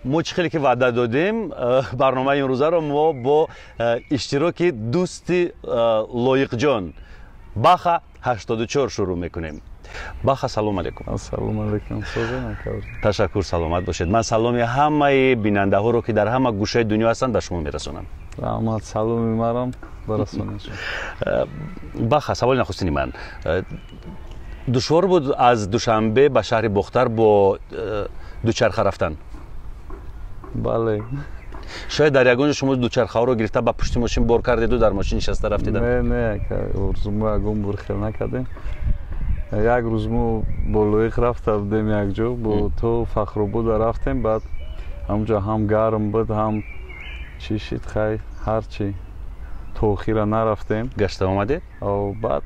ما خیلی که وعده دادیم برنامه این روزه رو ما با اشتراک دوست لایق جان باخا 84 شروع میکنیم. باخا سلام علیکم. سلام علیکم. تشکر، سلامت باشید. من سلامی همه بیننده ها رو که در همه گوشه دنیا هستند به شما میرسونم. رحمت سلامی مرام برسونید. باخا سوال نخستین من دشوار بود از دوشنبه به شهر بختر با دوچرخه رفتن؟ بله. شاید در یگانجا شما دوچرخه ها رو گرفته با پشت ماشین بار کردید و در ماشین نشسته رفتید؟ نه ارزومو یگان بار خیلی نکردیم. یک روز ما با لایق رفته بودیم یک جا با تو فخرآباد رفتیم. بعد همونجا هم گرم بود هم چی شد خیلی هرچی تاخیر نرفتیم. گشته آمدید؟ و بعد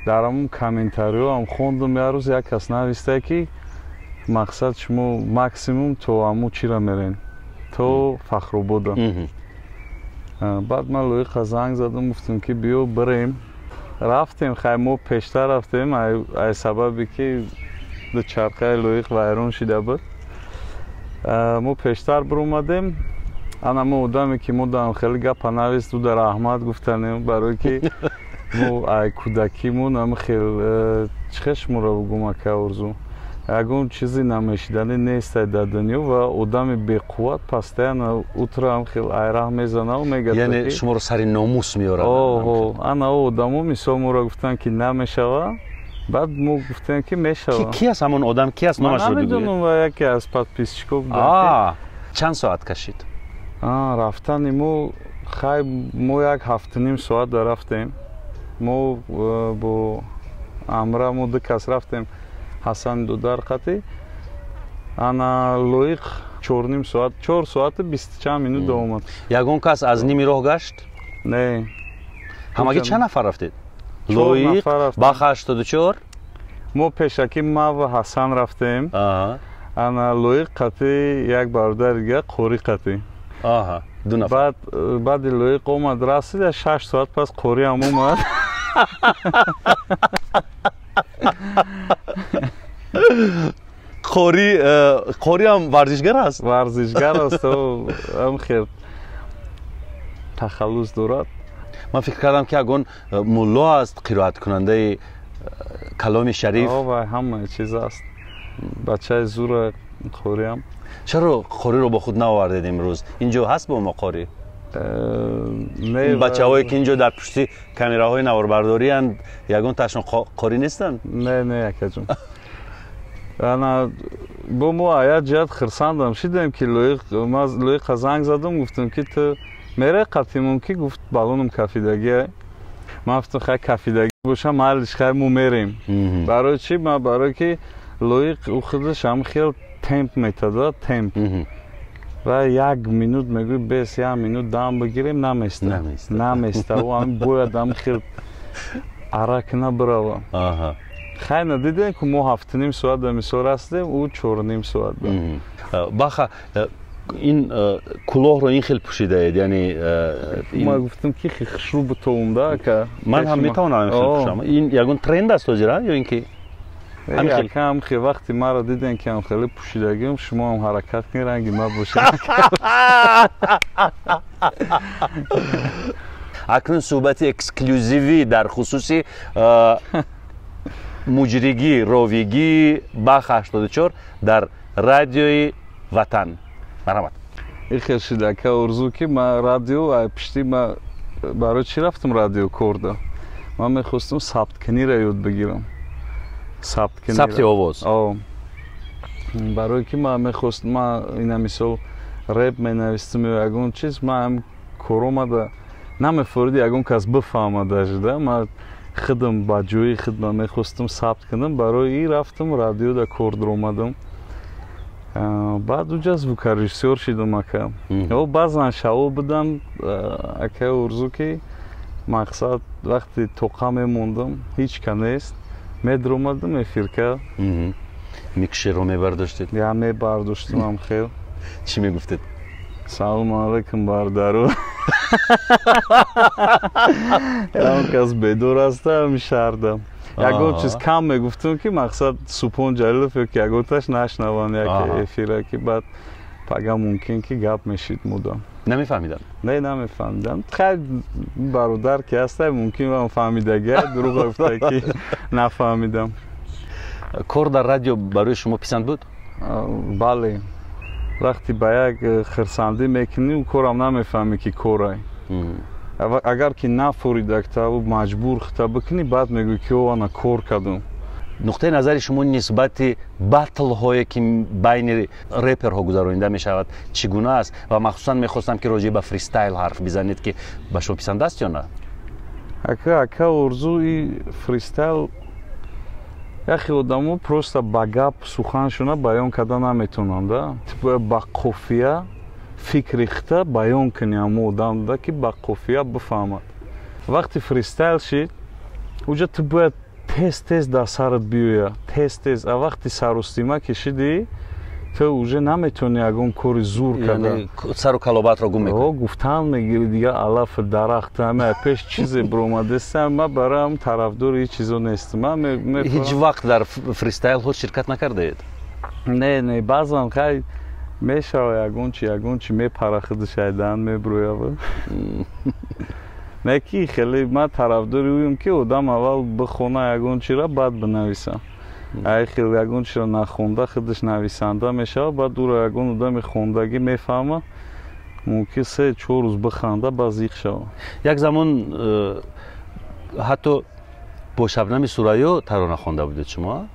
در همون کامنتاریو هم خوندم یک روز یک کس نوشته که مقصد شما ماکسیموم تو همو چی را میرین تو فخرآباد. بعد من لایق زنگ زدم گفتم که بیو بریم. رفتیم خیلی ما پیشتر رفتیم ای سببی که دوچرخه لایق ویران شده بود. ما پیشتر بر اومدیم. انا ما آدمی که ما دارم خیلی گپ نویست و در احمد گفتنیم برای که ما ای کودکیمون هم خیلی چشم را بگم که ارزو یگان چیزی نمیشیدنی نیست در دنیا و آدم بی قوت پستین اوتر هم خیلی ایره میزنه و میگه یعنی شما رو سر ناموس میارن. انا آدمو مثال ما را گفتن که نمیشوه. بعد ما گفتن که میشوه. کی است همون آدم؟ کی است نامش رو بگوید؟ من نمیدونم و یکی از پادپیسچیکو بود. چند ساعت کشید؟ رفتن ما خیلی ما یک 7.5 ساعت رفتیم. ما با امره ما دو کس رفتیم حسن دودار خطی. انا لایق 4.5 ساعت 4 ساعت 20 چند مینوت آمد. یگان کس از نیمی راه گشت؟ نه. همگی چند نفر رفتید؟ لایق باخا 84 ما پیشکی ما و حسن رفتیم. انا لایق خطی یک برادر دیگه قوری خطی. دو نفر. بعد لایق اومد رسید 6 ساعت پس قوری هم اومد. قوری هم ورزشگر است؟ ورزشگر است و هم خیلی تخلص دارد. من فکر کردم که اگون مولا است قرائت کننده کلام شریف. و همه چیز است. بچه زور قوری هم. چرا قوری رو با خود نآوردید امروز؟ اینجا هست با ما قوری؟ نه. بچه هایی که اینجا در پشتی کامیراهای نواربرداری اند یگان تشون قوری نیستن؟ نه یکی جون. انا با ما آیت جد خرساندم شدیم که لایق زنگ زدم گفتم که تو میره قطعیمون که گفت بالونم کافیدگیه. من گفتم خیلی کافیدگی باشه محلش خیلی ما میریم. برای چی؟ برای که لایق او خودش هم خیلی تمپ میتده تمپ و یک مینوت میگوی بیس یک مینوت دام بگیریم نمیسته و هم باید هم خیلی عرق نبروه. خیلی ندیدیم که ما 7.5 ساعت در مثال هستیم او 4.5 ساعت داریم. باخا این کلاه رو این خیلی پوشیده اید یعنی ما گفتم که خشروب تو اومده که من هم میتونم این خیلی پوشم. این یگون ترند است توجیره یا اینکه هم خیلی وقتی ما را دیدن که هم خیلی پوشیدگیم شما هم حرکت میرنگی ما باشه. اکنون صحبت اکسکلوزیوی در خصوصی مجریگی راویگی باخا 84 در رادیوی وطن. مرحبا. این خیلی شده که ارزو که ما رادیو پشتی ما برای چی رفتم رادیو کرده من میخواستم ثبت کنی را یاد بگیرم. ثبت آواز. برای که ما میخواستم ما این مثال رپ می نویستم و یگون چیز ما هم کرومده نمیفوردی یگون کس بفهمده شده. ما خودم با جوی خودم میخواستم ثبت کنم برای این رفتم رادیو در کرد رو اومدم. بعد اونجا زوکار رژیسور شدم که و بعضا شو بدم اکه ارزو که مقصد وقتی توقع میموندم هیچ کنیست مدر اومدم میفیرکه میکشه رو میبرداشتید؟ یا میبرداشتم هم خیلی. چی میگفتید؟ سلام علیکم بردارو. اون کس بدور هسته میشردم ягон чиз кам мегуфтам ки мақсад субҳон ҷалилов ё ки яготаш нашнаванд як эфира ки баъд пага мумкин ки гап мешид мудам намефаҳмидам не намефаҳмидам хай бародар ки ҳастай мумкин ва фаҳмидагия дурӯғ гуфта ки нафаҳмидам кор дар радио барои шумо писанд буд бале вақти ба як хирсандӣ мекунӣ корам намефаҳмӣ ки корай агар ки нафоридактаву маҷбур хита бикунӣ баъд мегӯӣ ки ана кор кардам нуқтаи назари шумо нисбати батлҳое ки байни реперҳо гузаронида мешавад чӣ гуна аст ва махсусан мехостам ки роҷеи ба фристайл ҳарф бизанед ки ба шумо писанд аст ё на ака орзуи фристайл яхе одамо просто ба гап суханшона баён карда наметавонанд ба қофия фикр рихта баён кунӣ ҳамо одамда ки ба қофия бифаҳмад вақти фристайл шид уҷа ту бояд тез дар сарат биёя тез а вақти сарустима кишидӣ ту уже наметавонӣ ягон кори зур карда сару калобатро гум мекунӣ гуфтан мегирӣ дигар алафи дарахт ҳама пеш чизе биромадастам ман барам тарафдори ин чизо нестам ҳеҷ вақт дар фристайлҳо ширкат накардаед не баъзан хай мешава ягон чи мепарахиду шайдан мебироява не ки хеле ман тарафдори уюм ки одам аввал бихона ягон чира баъд бинависа ай хел ягон чира нахонда худаш нависанда мешава баъд уро ягон одами хондагӣ мефаҳма мумкин 3-4 рӯз биханда баъд зиқ шава як замон ҳатто бо шабнами сурайё тарона хонда будед шумо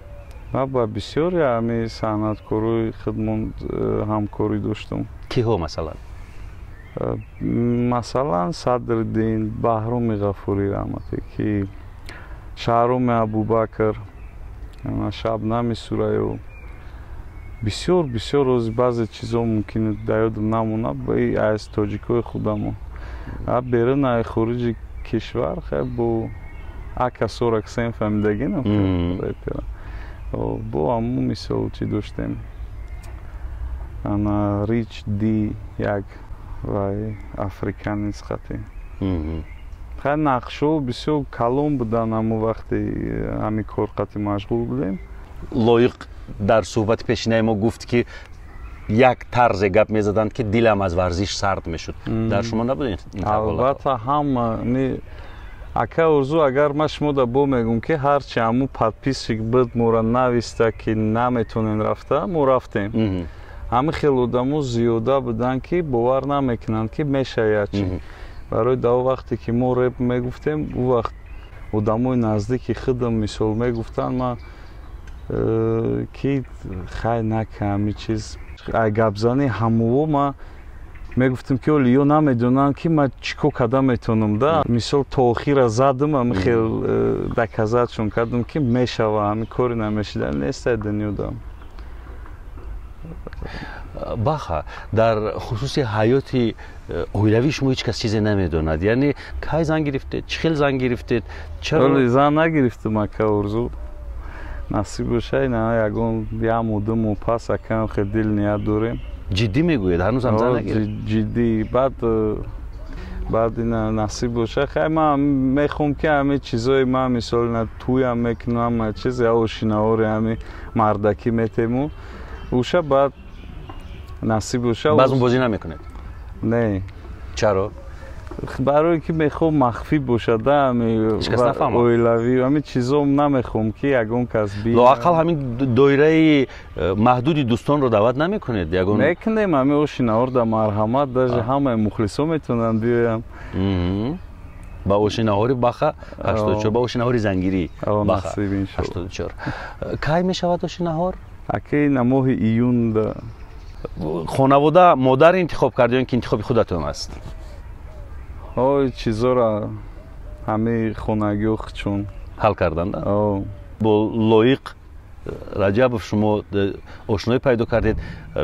ман ба бисёри ҳами санъаткорои хидмат ҳамкорӣ доштам киҳо масалан масалан садриддин баҳроми ғафурӣ раҳмате ки шаҳроми абубакр шабнами сурайё бисёр рози баъзе чизо мумкин дар ёдам намонад аз тоҷикои худамо берунаи хориҷи кишвар хай бо ака 47 фаҳмидагӣ напера бо ҳамон мисол чӣ доштем ана рич ди як вай африканец хати хай нақшҳо бисёр калон будан ҳамо вақте ҳамин корқати машғул будем лоиқ дар суҳбати пешинаи мо гуфт ки як тарзе гап мезаданд ки дилам аз варзиш сард мешуд дар шумо набуд албатта ҳама ака орзу агар ман шумода бо мегӯм ки ҳарчи ҳамун подписчик буд моро нависта ки наметавонем рафта мо рафтем ҳамин хел одамо зиёда буданд ки бовар намекунанд ки мешавад чи барои даво вақте ки мо реп мегуфтем у вақт одамои наздики худам мисол мегуфтанд ман ки хай нака ҳамин чиз гапзани ҳамово ман мегуфтам ки оли ё намедонанд ки ман чӣ кор карда метавонам да мисол то охира задам ҳамин хел доказатшон кардам ки мешава ҳамин кори намешида нестай дунёда баха дар хусуси ҳаёти оилавии шумо ҳеҷ кас чизе намедонад яъне кай зан гирифтед чӣ хел зан гирифтед оли зан нагирифтам ака орзу насиб боша ягон ямо думо пас акам хел дил ният дорем ҷиддӣ мегӯед ҳанӯзам зан нагирифт ҷиддӣ баъд ина насиб боша хай ман мехоҳам ки ҳамин чизои ман мисол туям мекунам чиз я ошинаҳори ҳамин мардакӣ метему уша баъд насиб боша баъзм бозӣ намекунед не чаро барое ки мехоҳам махфӣ бошад оилавӣ ҳамин чизо намехоҳам ки ягон кас лоақал ҳамин доираи маҳдуди дӯстонро даъват намекунед мекунем ҳамин ошинаҳоро дар марҳамат даже ҳамаи мухлисо метавонанд биёям ба ошинаҳори баха 84 ба ошинаҳори зангирӣ баха 84 кай мешавад ошинаҳор акаи на моҳи июн хонавода модар интихоб кард ё ин ки интихоби худатон аст чизора ҳамаи хонагиҳо чун ҳал карданд бо лоиқ раҷабов шумо ошноӣ пайдо кардед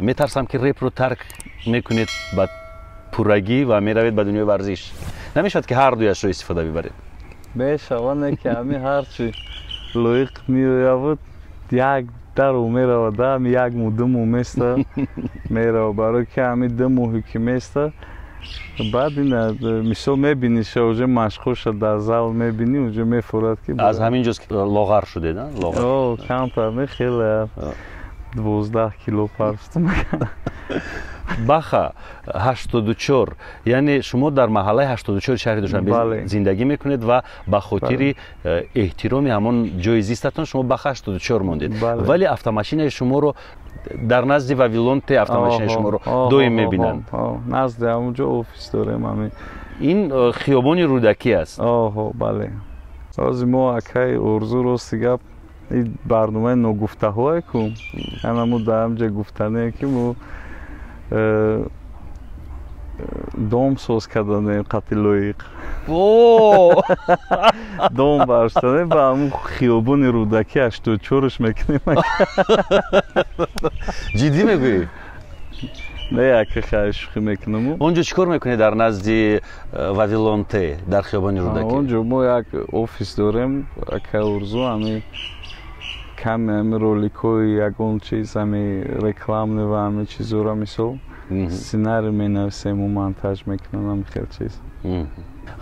метарсам ки репро тарк мекунед ба пуррагӣ ва меравед ба дунёи варзиш намешавад ки ҳар дуяшро истифода бибаред мешавад не ки ҳамин ҳарчи лоиқ меоявад як даро меравад як мо ду моҳ места мерава барое ки ҳамин ду моҳе ки места بعد این مثال میبینی شوجه مشغول شد در زال میبینی اونجا میفورد که از همین جز لاغر شده نه لاغر کمتر نه خیلی 12 کیلو پرستم баха 84 яъне шумо дар маҳаллаи 84 шаҳри душанбе зиндагӣ мекунед ва ба хотири эҳтироми ҳамон ҷои зистатон шумо баха 84 мондед вале автомашинаи шуморо дар назди вавилонте автомашинаи шуморо доим мебинанд назди ҳамонҷо офис дорем ҳамин ин хиёбони рӯдакӣ аст бале ҳозир мо акаи орзу рости гап ин барномаи ногуфтаҳое ку ҳамамо дар ҳамҷа гуфтанае ки мо дом соз карданем қати лоиқ дом барштанем ба ҳамун хиёбони рӯдакӣ 84-ш мекунем ҷиддӣ мегӯӣ не яке хай шӯхӣ мекунем онҷо чӣ кор мекунед дар назди вавилонте дар хиёбони рӯдакӣ онҷо мо як офис дорем ака орзу ҳами каме ҳами роликҳои ягон чиз ҳами рекламни ва ҳами чизора мисол сценарий менависему монтаж мекунам ҳами хел чиз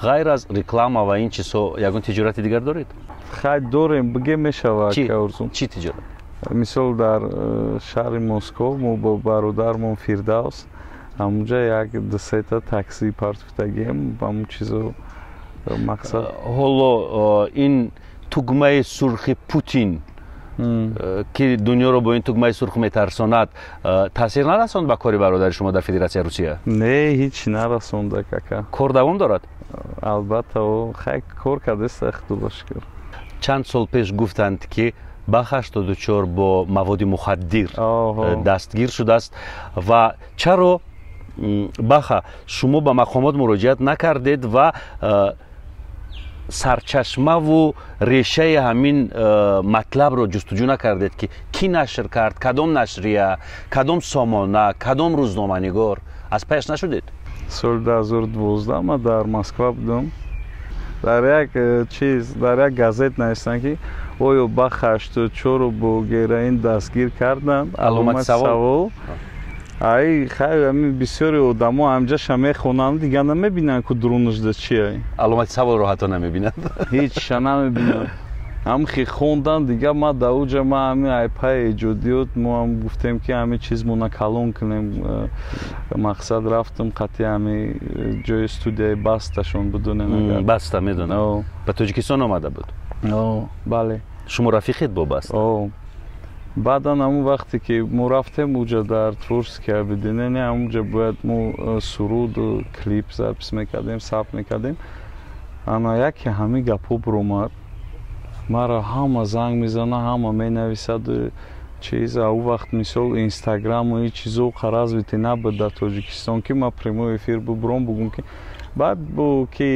ғайр аз реклама ва ин чизҳо ягон тиҷорати дигар доред хай дорем биге мешава ака орзу чӣ тиҷорат мисол дар шаҳри москов мо бо бародармон фирдавс ҳамунҷа як дусета такси партофтагием ҳамун чизо мақсад ҳоло ин тугмаи сурхи путин ки дунёро бо ин тугмаи сурх метарсонад таъсир нарасонд ба кори бародари шумо дар федератсияи русия не ҳеҷ нарасонда кака кор давом дорад албатта хай кор кардаста худо шукр чанд сол пеш гуфтанд ки баха 84 бо маводи мухаддир дастгир шудааст ва чаро баха шумо ба мақомот муроҷиат накардед ва сарчашмаву решаи ҳамин матлабро ҷустуҷӯ накардед ки кӣ нашр кард кадом нашрия кадом сомона кадом рӯзноманигор аз пеш нашудед соли 2012 ма дар москва будам дар як чиз дар як газет навистанд ки оё баха 84ро бо героин дастгир карданд аломати савол ай хай ҳамин бисёри одамо ҳамҷаша мехонанд дига намебинанд ку дурунужда чия аломати саволро ҳатто намебинанд ҳеҷша намебинанд ҳам хи хондан дига ма дар уҷа ма ҳамин айпаи эҷодиёт мо ҳам гуфтем ки ҳамин чизмона калон кунем мақсад рафтам қати ҳамин ҷои студияи басташон будунем баста медонам ба тоҷикистон омада буд бале шумо рафиқед бо баст баъдан ҳамун вақте ки мо рафтем уҷа дар творческое объединение ҳамунҷа бояд мо суруду клип запис мекардем сабт мекардем ана яке ҳамин гапҳо буромад мара ҳама занг мезана ҳама менависаду чиз ау вақт мисол инстаграму и чизо қаразвити набуд дар тоҷикистон ки ма прямой эфир бубуром бугум ки баъд бо ки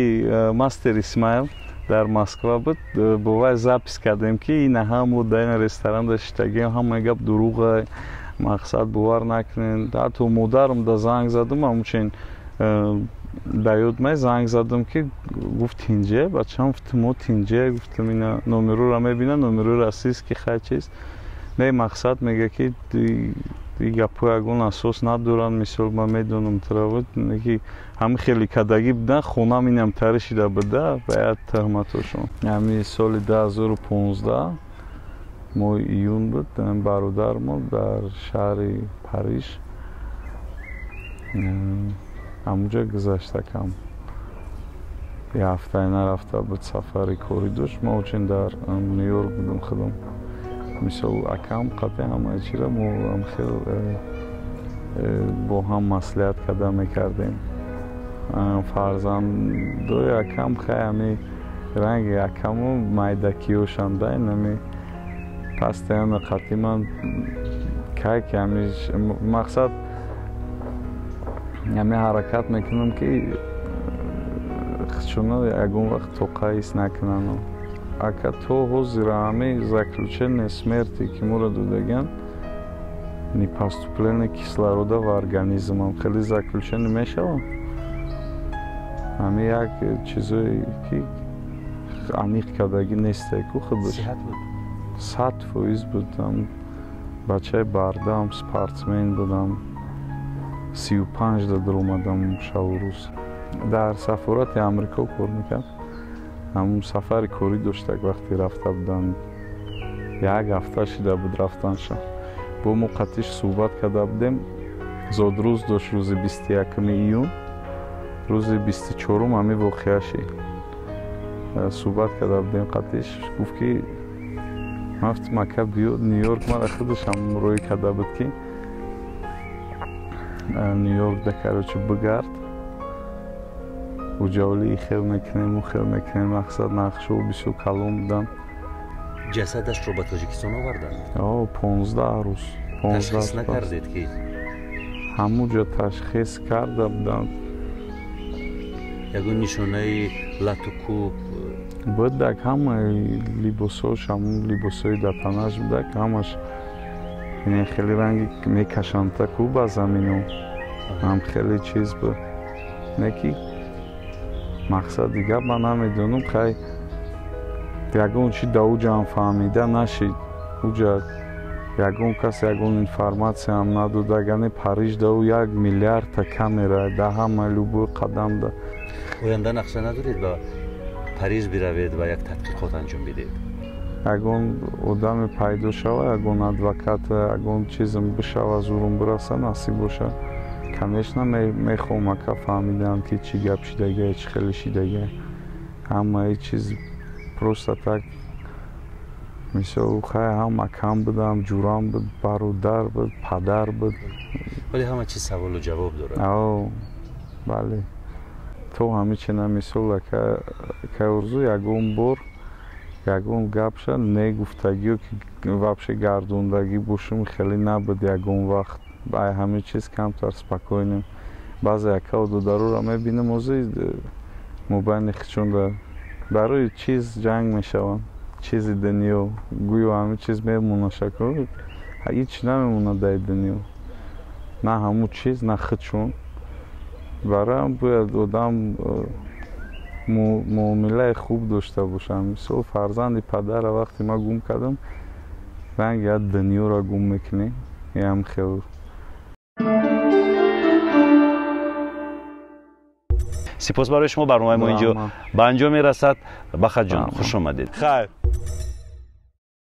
мастер исмаил дар москва буд бо вай запис кардем ки ина ҳамо дар ин ресторанда шитагем ҳама гап дурӯға мақсад бовар накунед ҳатто модарам да занг задам ҳамчун ба ёд май занг задам ки гуфт тинҷе бачаам гуфтам мо тинҷе гуфтам ина номероро мебина номерои расистки хай чиз не мақсад мега ки ин гапҳо ягон асос надоранд мисол ман медонам таравуд ки ҳамин хеле кадагӣ будан хонам инам тари шида буда баъд тӯҳматошон ҳамин соли 2015 моҳи июн буд бародармон дар шаҳри париж ҳамунҷа гузашта кам ҳафтае нарафта буд сафари корӣ дошт мо чин дар ню-йорк будем худам мисол акам қати ҳамаи чира мо ҳам хел бо ҳам маслиҳат карда мекардем фарзандои акам хай ҳами ранги акаму майдакиёшанд байн ҳами пастаяна қати ман кайки ҳамиш мақсад ҳами ҳаракат мекунам ки чуна ягон вақт тоқа ҳис накунанд ака то ҳозира ҳами заключение смерти ки моро додаган непоступление кислорода в организмам хеле заключение мешавам ҳами як чизое ки аниқ кардагӣ несте ку худаш 100% будам бачаи бардам спортсмен будам 35 دلار اومدم شب و روز در سفارت آمریکا کار میکرد همون سفر کاری داشت وقتی رفته بودن یک هفته شده بود رفتنش با موقتش صحبت کرده بودیم زاد روز داشت روز 21 ایون روز 24 همی واقعیشی صحبت کرده بودیم قطعش گفت که هفت مکه بیاد نیویورک من خودش هم روی کرده بود که نیویورک دکره چه بگرد و جولی خیل میکنیم و خیل میکنیم مقصد نقشه و بیسو کلام بودن جسدش رو به تاجیکستان آوردن؟ 15 روز تشخیص نکردید که؟ همونجا تشخیص کرده بودن یکون نشانه لطو بود دک همه لیباساش همون لیباسای در تنش بود دک همش یعنی خیلی رنگی میکشند تا کو با زمینو هم خیلی چیز بود نکی مقصد دیگه من نمیدونم خیلی یکون چی داوجا هم فهمیده نشید اوجا یکون کس یکون اینفرماسی هم ندوده گنی پاریژ دو 1 میلیارد تا کمیره ده همه لوبو قدم ده آینده نقشه ندارید با پاریس بروید و یک تحقیقات انجام بدید؟ اگون آدم پیدا شود اگون ادوکات اگون چیزم بشه زورم برسه نصیب باشه کمیش نمیخوام که فهمیدم که چی گپ شدگه چی خیلی شدگه همه ای چیز پروسته تک مثل خیلی هم مکم بودم جورام بود برادر بود پدر بود ولی همه چیز سوال و جواب داره بله تو همه چی نمیسول که ارزو یکون بار یکون گپ شد نگفتگی و که وابشه گردوندگی بوشم خیلی نبود یکون وقت بای همه چیز کمتر سپکوینیم بعضی یکه و دو درو را میبینم موزی مبین خیچون برای چیز جنگ میشوند چیزی دنیا گویو همه چیز میمونه شکل هیچ نمیمونه در دنیا نه همو چیز نه خیچون برای هم باید آدم معامله خوب داشته باشم مثل فرزند پدر وقتی ما گم کردم رنگ یاد دنیا را گم میکنی یه هم خیلی سپاس برای شما برنامه ما اینجا به انجام میرسد بخت جان خوش آمدید خیر